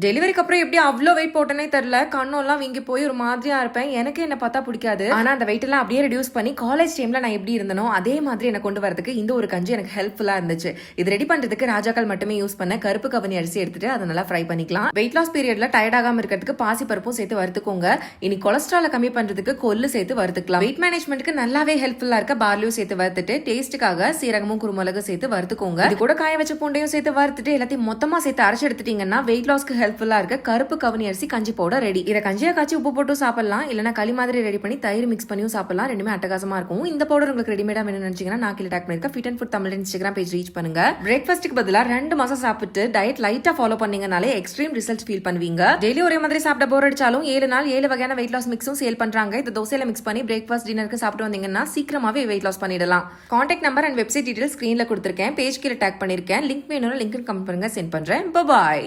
டெலிவரிக்கு அப்புறம் எப்படி அவ்வளோ வெயிட் போட்டேனே தெரியல. கண்ணெல்லாம் வீங்கி போய் ஒரு மாதிரியா இருப்பேன். எனக்கு என்ன பார்த்தா பிடிக்காது. ஆனா அந்த வெயிட் எல்லாம் அப்படியே ரெடியூஸ் பண்ணி காலேஜ் டைம்ல நான் எப்படி இருந்தனோ அதே மாதிரி என்ன கொண்டு வரதுக்கு இந்த ஒரு கஞ்சி எனக்கு ஹெல்ப்ஃபுல்லா இருந்துச்சு. இது ரெடி பண்றதுக்கு ராஜாக்கள் மட்டுமே யூஸ் பண்ண கருப்பு கவனி அரிசி எடுத்துட்டு அதை நல்லா ஃப்ரை பண்ணிக்கலாம். வெயிட் லாஸ் பீரியட்ல டயர்ட் ஆகாம இருக்கிறதுக்கு பாசி பருப்பும் சேர்த்து வறுத்துக்கோங்க. இனி கொலஸ்ட்ரால கம்மி பண்றதுக்கு கொள்ளு சேர்த்து வறுத்துக்கலாம். வெயிட் மேனேஜ்மெண்ட்டுக்கு நல்லாவே ஹெல்ப்ஃபுல்லா இருக்க பார்லியும் சேர்த்து வறுத்துட்டு டேஸ்ட்டுக்காக சீரகமும் குருமிளகு சேர்த்து வறுத்துக்கோங்க. இது கூட காய வச்ச பூண்டையும் சேர்த்து வறுத்துட்டு எல்லாத்தையும் மொத்தமா சேர்த்து அரைச்சு எடுத்துட்டீங்கன்னா வெயிட் லாஸ்க்கு ஹெல்ப்ஃபுல்லா இருக்க கருப்பு கவனி அரிசி கஞ்சி பவுடர் ரெடி. இதை கஞ்சியா காய்ச்சி உப்பு போட்டு சாப்பிடலாம், இல்லனா களி மாதிரி ரெடி பண்ணி தயிர் மிக்ஸ் பண்ணியும் சாப்பிடலாம். ரெண்டுமே அட்டகாசமா இருக்கும். இந்த பவுடர் உங்களுக்கு ரெடிமேடா வேணும்னு நினைச்சீங்கன்னா நான் கீழே டாக் பண்ணிருக்க fit and food Tamil Instagram page reach பண்ணுங்க. பிரேக்ஃபாஸ்ட்டுக்கு பதிலா 2 மாசம் சாப்பிட்டு டயட் லைட்டா ஃபாலோ பண்ணீங்கனாலே எக்ஸ்ட்ரீம் ரிசல்ட் ஃபீல் பண்ணுவீங்க. டெய்லி ஒரே மாதிரி சாப்பிட போர் அடிச்சாலும் 7 நாள் 7 வகையான வெயிட் லாஸ் மிக்ஸும் சேல் பண்றாங்க. இந்த தோசையில மிக்ஸ் பண்ணி பிரேக்ஃபாஸ்ட் டின்னருக்கு சாப்பிட்டு வந்தீங்கன்னா சீக்கிரமாவே வெயிட் லாஸ் பண்ணிடலாம். Contact number and website detail ஸ்கிரீன்ல கொடுத்திருக்கேன். பேஜ் கீழே டாக் பண்ணிருக்கேன். லிங்க் வேணும்னா லிங்க் கமெண்ட் பண்ணுங்க, சென்ட் பண்றேன். பாய்.